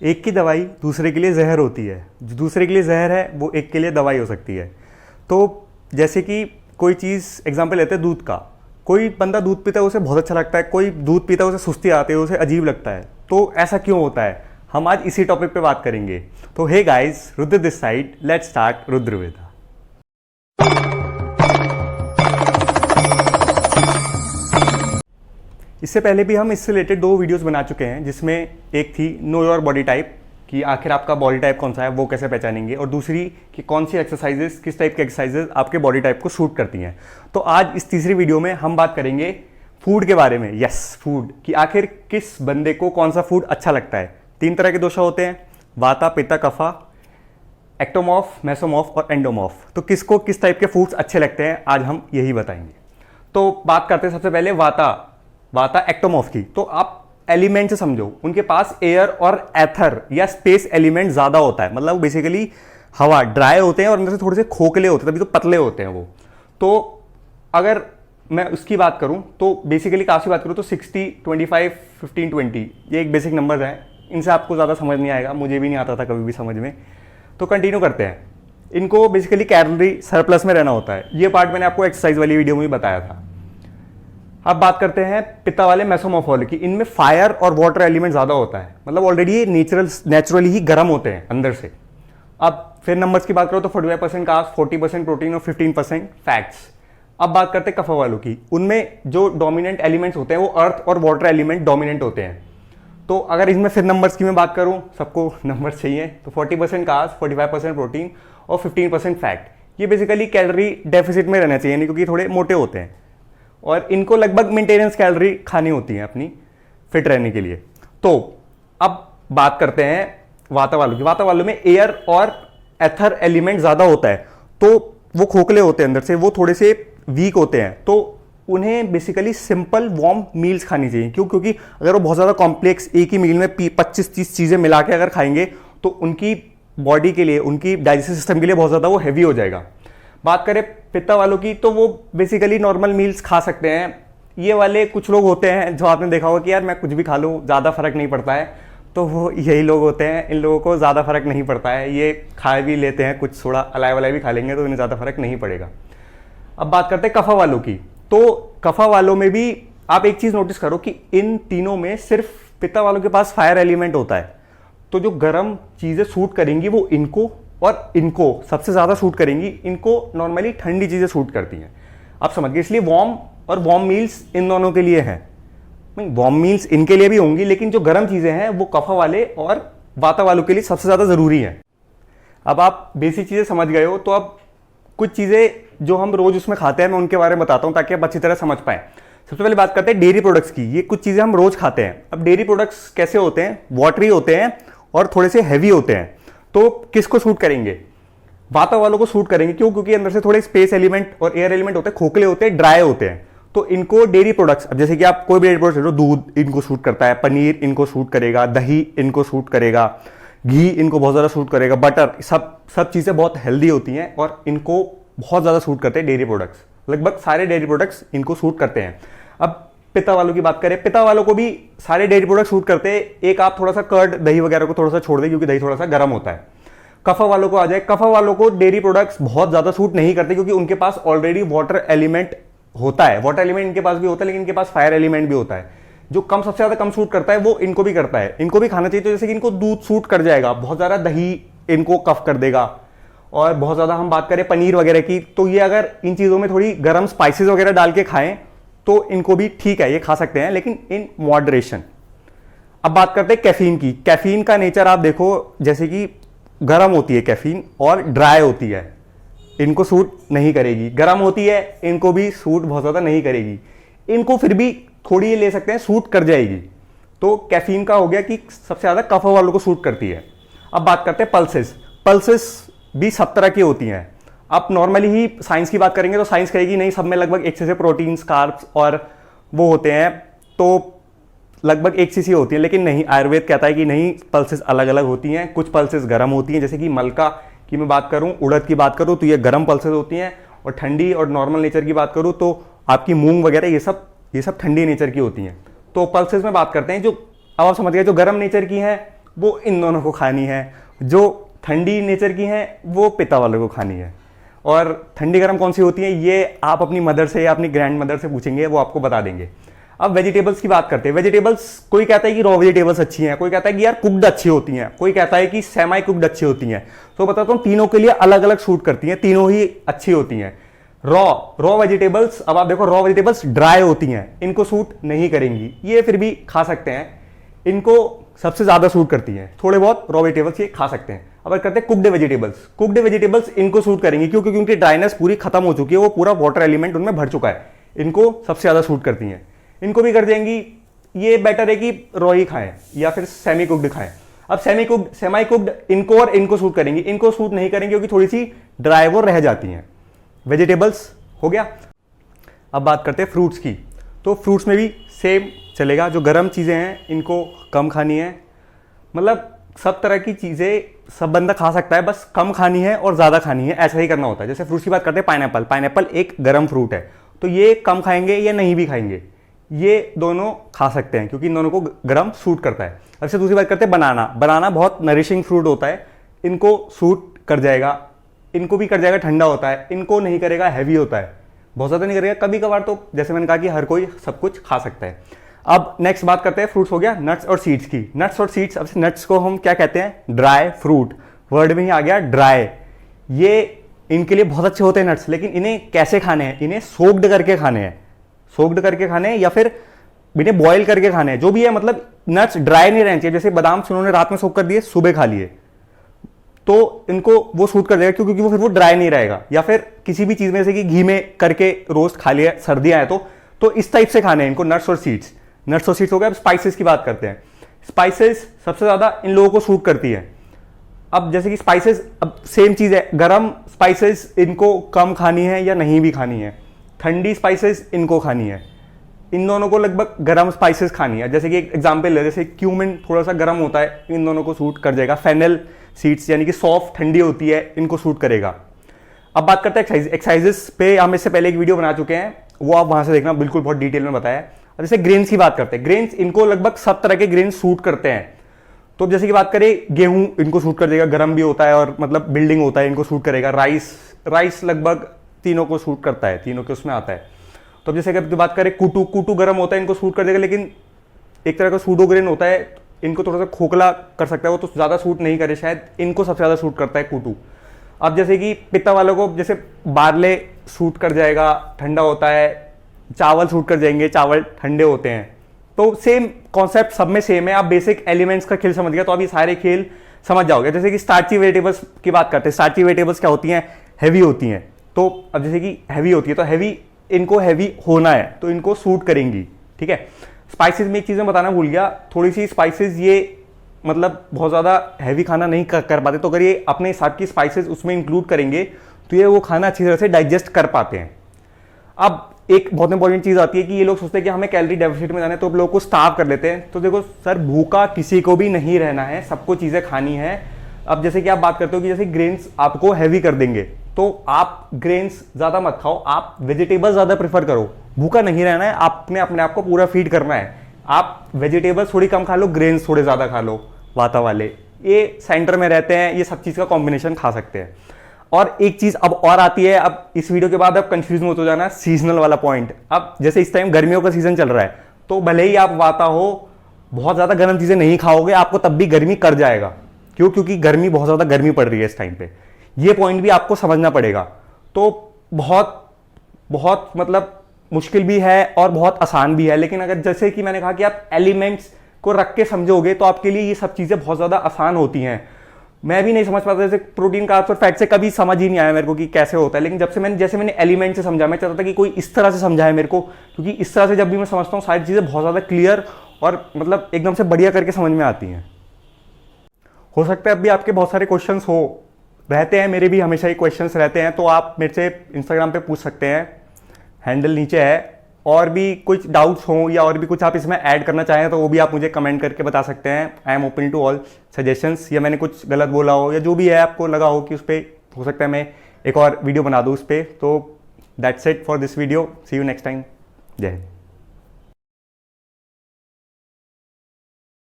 एक की दवाई दूसरे के लिए जहर होती है, जो दूसरे के लिए जहर है वो एक के लिए दवाई हो सकती है। तो जैसे कि कोई चीज़ एग्जांपल लेते हैं दूध का, कोई बंदा दूध पीता है उसे बहुत अच्छा लगता है, कोई दूध पीता है उसे सुस्ती आती है, उसे अजीब लगता है। तो ऐसा क्यों होता है, हम आज इसी टॉपिक पे बात करेंगे। तो hey guys, Rudra this side, let's start Rudraveda. इससे पहले भी हम इससे रिलेटेड 2 वीडियोस बना चुके हैं, जिसमें एक थी नो योर बॉडी टाइप, कि आखिर आपका बॉडी टाइप कौन सा है, वो कैसे पहचानेंगे, और दूसरी कि कौन सी एक्सरसाइजेस, किस टाइप की एक्सरसाइजेस आपके बॉडी टाइप को सूट करती हैं। तो आज इस तीसरी वीडियो में हम बात करेंगे फूड के बारे में। यस, फूड, कि आखिर किस बंदे को कौन सा फूड अच्छा लगता है। 3 तरह के दोषा होते हैं, वाता, पित्ता, कफा, एक्टोमॉर्फ, मेसोमॉर्फ और एंडोमॉर्फ। तो किसको किस टाइप के फूड्स अच्छे लगते हैं आज हम यही बताएंगे। तो बात करते हैं सबसे पहले वाता एक्टोमॉर्फ की। तो आप एलिमेंट से समझो, उनके पास एयर और एथर या स्पेस एलिमेंट ज्यादा होता है, मतलब बेसिकली हवा, ड्राई होते हैं और अंदर से थोड़े से खोखले होते हैं, तभी तो पतले होते हैं वो। तो अगर मैं उसकी बात करूं तो बेसिकली काफी बात करूं तो 60, 25, 15, 20 ये एक बेसिक नंबर है। इनसे आपको ज्यादा समझ नहीं आएगा, मुझे भी नहीं आता था कभी भी समझ में। तो कंटिन्यू करते हैं। इनको बेसिकली कैलोरी सरप्लस में रहना होता है। ये पार्ट मैंने आपको एक्सरसाइज वाली वीडियो में भी बताया था। अब बात करते हैं पित्ता वाले मेसोमॉर्फ वाले की। इनमें फायर और वाटर एलिमेंट ज्यादा होता है, मतलब ऑलरेडी ये नेचुरली ही गर्म होते हैं अंदर से। अब फिर नंबर्स की बात करो तो 45% कार्ब्स, 40% प्रोटीन और 15% फैट्स। अब बात करते हैं कफा वालों की। उनमें जो डोमिनेंट एलिमेंट्स होते हैं वो अर्थ और वाटर एलिमेंट डोमिनेंट होते हैं। तो अगर इसमें फिर नंबर्स की मैं बात करूं, सबको नंबर्स चाहिए, तो 40% कार्ब्स, 45% प्रोटीन और 15% फैट। ये बेसिकली कैलोरी डेफिसिट में रहना चाहिए, क्योंकि थोड़े मोटे होते हैं और इनको लगभग मेंटेनेंस कैलोरी खानी होती है अपनी फिट रहने के लिए। तो अब बात करते हैं वाता वालों की। वाता वालों में एयर और एथर एलिमेंट ज्यादा होता है, तो वो खोखले होते हैं अंदर से, वो थोड़े से वीक होते हैं। तो उन्हें बेसिकली सिंपल वार्म मील्स खानी चाहिए। क्यों? क्योंकि अगर वो बहुत ज्यादा कॉम्प्लेक्स एक ही मील में 25-30 चीजें मिला के अगर खाएंगे तो उनकी बॉडी के लिए, उनकी डाइजेस्टिव सिस्टम के लिए बहुत ज्यादा वो हैवी हो जाएगा। बात करें पित्ता वालों की, तो वो बेसिकली नॉर्मल मील्स खा सकते हैं। ये वाले कुछ लोग होते हैं जो आपने देखा होगा कि यार मैं कुछ भी खा लूँ, ज़्यादा फर्क नहीं पड़ता है। तो वो यही लोग होते हैं, इन लोगों को ज़्यादा फर्क नहीं पड़ता है। ये खा भी लेते हैं, कुछ थोड़ा अलाई वलाई भी खा लेंगे तो इन्हें ज़्यादा फर्क नहीं पड़ेगा। अब बात करते हैं कफा वालों की। तो कफा वालों में भी आप एक चीज़ नोटिस करो कि इन तीनों में सिर्फ पित्ता वालों के पास फायर एलिमेंट होता है। तो जो गर्म चीज़ें सूट करेंगी वो इनको और इनको सबसे ज्यादा सूट करेंगी। इनको नॉर्मली ठंडी चीजें सूट करती हैं, आप समझ गए। इसलिए वार्म मील्स इन दोनों के लिए हैं। वार्म मील्स इनके लिए भी होंगी, लेकिन जो गर्म चीजें हैं वो कफा वाले और वाता वालों के लिए सबसे ज्यादा जरूरी है। अब आप बेसिक चीजें समझ गए हो, तो अब कुछ चीजें जो हम रोज उसमें खाते हैं मैं उनके बारे में बताता हूं ताकि आप अच्छी तरह समझ पाए। सबसे पहले बात करते हैं डेयरी प्रोडक्ट्स की। ये कुछ चीजें हम रोज खाते हैं। अब डेयरी प्रोडक्ट्स कैसे होते हैं? वाटरी होते हैं और थोड़े से हैवी होते हैं। तो किसको सूट करेंगे? वाता वालों को सूट करेंगे। क्यों? क्योंकि अंदर से थोड़े स्पेस एलिमेंट और एयर एलिमेंट होते हैं, खोखले होते हैं, ड्राई होते हैं। तो इनको डेयरी प्रोडक्ट्स, अब जैसे कि आप कोई भी डेयरी प्रोडक्ट्स, दूध इनको सूट करता है, पनीर इनको सूट करेगा, दही इनको सूट करेगा, घी इनको बहुत ज्यादा सूट करेगा, बटर, सब चीजें बहुत हेल्दी होती हैं और इनको बहुत ज्यादा सूट करते हैं डेयरी प्रोडक्ट्स। लगभग सारे डेयरी प्रोडक्ट्स इनको सूट करते हैं। अब पित्ता वालों की बात करें, पित्ता वालों को भी सारे डेयरी प्रोडक्ट सूट करते हैं। एक आप थोड़ा सा कर्ड, दही वगैरह को थोड़ा सा छोड़ दें, क्योंकि दही थोड़ा सा गर्म होता है। कफा वालों को आ जाए, कफा वालों को डेयरी प्रोडक्ट्स बहुत ज्यादा सूट नहीं करते, क्योंकि उनके पास ऑलरेडी वाटर एलिमेंट होता है। वाटर एलिमेंट इनके पास भी होता है, लेकिन इनके पास फायर एलिमेंट भी होता है। जो सबसे ज्यादा कम सूट करता है वो इनको भी करता है। इनको भी खाना चाहिए। तो जैसे कि इनको दूध सूट कर जाएगा, बहुत ज्यादा दही इनको कफ कर देगा। और बहुत ज्यादा हम बात करें पनीर वगैरह की, तो ये अगर इन चीजों में थोड़ी गर्म स्पाइसेस वगैरह डाल के खाएं तो इनको भी ठीक है, ये खा सकते हैं, लेकिन इन मॉडरेशन। अब बात करते हैं कैफीन की। कैफीन का नेचर आप देखो, जैसे कि गर्म होती है कैफीन और ड्राई होती है, इनको सूट नहीं करेगी। गर्म होती है, इनको भी सूट बहुत ज्यादा नहीं करेगी। इनको फिर भी थोड़ी ये ले सकते हैं, सूट कर जाएगी। तो कैफीन का हो गया कि सबसे ज्यादा कफा वालों को सूट करती है। अब बात करते हैं पल्सेस। पल्सेस भी सब तरह की होती हैं। आप नॉर्मली ही साइंस की बात करेंगे तो साइंस कहेगी नहीं, सब में लगभग एक से प्रोटीन्स, कार्ब्स और वो होते हैं, तो लगभग एक सी होती है। लेकिन नहीं, आयुर्वेद कहता है कि नहीं, पल्सेस अलग अलग होती हैं। कुछ पल्सेस गर्म होती हैं, जैसे कि मलका की मैं बात करूं, उड़द की बात करूं तो ये गर्म पल्सेस होती हैं। और ठंडी और नॉर्मल नेचर की बात करूं तो आपकी मूंग वगैरह ये सब ठंडी नेचर की होती हैं। तो पल्सेस में बात करते हैं, जो अब आप समझ गए, जो गर्म नेचर की हैं वो इन दोनों को खानी है, जो ठंडी नेचर की हैं वो पिता वालों को खानी है। और ठंडी गर्म कौन सी होती है ये आप अपनी मदर से या अपनी ग्रैंड मदर से पूछेंगे, वो आपको बता देंगे। अब वेजिटेबल्स की बात करते हैं। वेजिटेबल्स, कोई कहता है कि रॉ वेजिटेबल्स अच्छी हैं, कोई कहता है कि यार कुक्ड अच्छी होती हैं, कोई कहता है कि सेमी कुक्ड अच्छी होती हैं। तो बताता हूँ तीनों के लिए अलग अलग सूट करती हैं, तीनों ही अच्छी होती हैं। रॉ वेजिटेबल्स, अब आप देखो रॉ वेजिटेबल्स ड्राई होती हैं, इनको सूट नहीं करेंगी, ये फिर भी खा सकते हैं, इनको सबसे ज्यादा सूट करती हैं। थोड़े बहुत रॉ वेजिटेबल्स ये खा सकते हैं। अब करते हैं कुक्ड वेजिटेबल्स। कुक्ड वेजिटेबल्स इनको सूट करेंगी क्योंकि उनकी ड्राइनेस पूरी खत्म हो चुकी है, वो पूरा वाटर एलिमेंट उनमें भर चुका है, इनको सबसे ज्यादा सूट करती हैं। इनको भी कर देंगी। ये बेटर है कि रॉ ही खाएं या फिर सेमी कुक्ड खाएं। अब सेमी कुक्ड इनको और इनको सूट करेंगी, इनको सूट नहीं करेंगे क्योंकि थोड़ी सी ड्राई वो रह जाती हैं। वेजिटेबल्स हो गया। अब बात करते हैं फ्रूट्स की। तो फ्रूट्स में भी सेम चलेगा, जो गर्म चीज़ें हैं इनको कम खानी है। मतलब सब तरह की चीज़ें सब बंदा खा सकता है, बस कम खानी है और ज़्यादा खानी है, ऐसा ही करना होता है। जैसे फ्रूट्स की बात करते हैं, पाइनएप्पल एक गर्म फ्रूट है, तो ये कम खाएंगे या नहीं भी खाएंगे, ये दोनों खा सकते हैं क्योंकि इन दोनों को गर्म सूट करता है। अब से दूसरी बात करते हैं बनाना बहुत नरिशिंग फ्रूट होता है, इनको सूट कर जाएगा, इनको भी कर जाएगा, ठंडा होता है, इनको नहीं करेगा, हैवी होता है, बहुत ज़्यादा नहीं करेगा, कभी कभार। तो जैसे मैंने कहा कि हर कोई सब कुछ खा सकता है। अब नेक्स्ट बात करते हैं, फ्रूट्स हो गया, नट्स और सीड्स की। नट्स और सीड्स, अब नट्स को हम क्या कहते हैं, ड्राई फ्रूट, वर्ड में ही आ गया ड्राई। ये इनके लिए बहुत अच्छे होते हैं नट्स, लेकिन इन्हें कैसे खाने हैं, इन्हें सोक्ड करके खाने हैं, सोक्ड करके खाने हैं या फिर इन्हें बॉयल करके खाने हैं, जो भी है। मतलब नट्स ड्राई नहीं रहने चाहिए। जैसे बादाम उन्होंने रात में सोक कर दिए, सुबह खा लिए, तो इनको वो सूट कर देगा क्योंकि वो फिर वो ड्राई नहीं रहेगा। या फिर किसी भी चीज में, जैसे कि घी में करके रोस्ट खा लिया, सर्दियां हैं तो इस टाइप से खाने हैं इनको, नट्स और सीड्स। नट्स और सीड्स हो गया। अब स्पाइसेस की बात करते हैं। स्पाइसेस सबसे ज्यादा इन लोगों को सूट करती है। अब जैसे कि स्पाइसेस, अब सेम चीज है, गरम स्पाइसेस इनको कम खानी है या नहीं भी खानी है, ठंडी स्पाइसेस इनको खानी है। इन दोनों को लगभग गरम स्पाइसेस खानी है। जैसे कि एक एग्जांपल है, जैसे क्यूमिन थोड़ा सा गरम होता है, इन दोनों को सूट कर जाएगा। फेनल सीड्स यानी कि सॉफ्ट ठंडी होती है, इनको सूट करेगा। अब बात करते हैं एक्सरसाइजेस पे। हम इससे पहले एक वीडियो बना चुके हैं, वो आप वहां से देखना, बिल्कुल बहुत डिटेल में बताया। अब जैसे ग्रेन्स की बात करते हैं, ग्रेन्स इनको लगभग सब तरह के ग्रेन्स सूट करते हैं। तो जैसे कि बात करें, गेहूं इनको सूट कर देगा, गर्म भी होता है और मतलब बिल्डिंग होता है, इनको सूट करेगा। राइस लगभग तीनों को सूट करता है, तीनों के उसमें आता है। तो जैसे अगर बात करें, कुटू गर्म होता है, इनको सूट कर देगा, लेकिन एक तरह का सूडो ग्रेन होता है, इनको थोड़ा सा खोखला कर सकता है, वो तो ज़्यादा सूट नहीं करे शायद, इनको सबसे ज़्यादा सूट करता है कुटू। अब जैसे कि पित्ता वालों को जैसे बारले सूट कर जाएगा, ठंडा होता है, चावल सूट कर जाएंगे, चावल ठंडे होते हैं। तो सेम कॉन्सेप्ट सब में सेम है। आप बेसिक एलिमेंट्स का खेल समझ गया तो आप ये सारे खेल समझ जाओगे। जैसे कि स्टार्ची वेजिटेबल्स की बात करते हैं, स्टार्ची वेजिटेबल्स क्या होती हैं, हैवी होती हैं। तो अब जैसे कि हैवी होती है तो हैवी, इनको हैवी होना है तो इनको सूट करेंगी, ठीक है। स्पाइसेस में एक चीज़ मैं बताना भूल गया, थोड़ी सी स्पाइसेस ये मतलब बहुत ज़्यादा हैवी खाना नहीं कर पाते, तो अगर ये अपने हिसाब की स्पाइसेस उसमें इंक्लूड करेंगे तो ये वो खाना अच्छी तरह से डाइजेस्ट कर पाते हैं। अब एक बहुत इंपॉर्टेंट चीज़ आती है कि ये लोग सोचते हैं कि हमें कैलोरी डेफिसिट में जाना है, तो लोगों को स्टार्व कर लेते हैं। तो देखो सर, भूखा किसी को भी नहीं रहना है, सबको चीज़ें खानी है। अब जैसे कि आप बात करते हो कि जैसे ग्रेन्स आपको हैवी कर देंगे, तो आप ग्रेन्स ज़्यादा मत खाओ, आप वेजिटेबल्स ज़्यादा प्रेफर करो। भूखा नहीं रहना है, आपने अपने आप को पूरा फीड करना है। आप वेजिटेबल्स थोड़ी कम खा लो, ग्रेन्स थोड़े ज़्यादा खा लो, वाता वाले ये सेंटर में रहते हैं, ये सब चीज़ का कॉम्बिनेशन खा सकते हैं। और एक चीज़ अब और आती है, अब इस वीडियो के बाद अब कंफ्यूज मत हो जाना, सीजनल वाला पॉइंट। अब जैसे इस टाइम गर्मियों का सीजन चल रहा है, तो भले ही आप वाता हो, बहुत ज़्यादा गर्म चीज़ें नहीं खाओगे, आपको तब भी गर्मी कर जाएगा। क्यों? क्योंकि गर्मी, बहुत ज़्यादा गर्मी पड़ रही है इस टाइम पे। ये पॉइंट भी आपको समझना पड़ेगा। तो बहुत मतलब मुश्किल भी है और बहुत आसान भी है, लेकिन अगर जैसे कि मैंने कहा कि आप एलिमेंट्स को रख के समझोगे तो आपके लिए ये सब चीज़ें बहुत ज़्यादा आसान होती हैं। मैं भी नहीं समझ पाता, जैसे प्रोटीन, कार्ब्स और फैट से कभी समझ ही नहीं आया मेरे को कि कैसे होता है, लेकिन जैसे मैंने एलिमेंट से समझा, मैं चाहता था कि कोई इस तरह से समझाए मेरे को, क्योंकि इस तरह से जब भी मैं समझता हूँ सारी चीज़ें बहुत ज़्यादा क्लियर और मतलब एकदम से बढ़िया करके समझ में आती हैं। हो सकता है अब भी आपके बहुत सारे क्वेश्चंस हो रहते हैं, मेरे भी हमेशा ही क्वेश्चंस रहते हैं, तो आप मेरे से इंस्टाग्राम पे पूछ सकते हैं, हैंडल नीचे है। और भी कुछ डाउट्स हों या और भी कुछ आप इसमें ऐड करना चाहें तो वो भी आप मुझे कमेंट करके बता सकते हैं। I am open to all suggestions, या मैंने कुछ गलत बोला हो या जो भी है आपको लगा हो कि उस पर हो सकता है मैं एक और वीडियो बना दूँ उस पर। तो that's it for this video, see you next time, जय हिंद।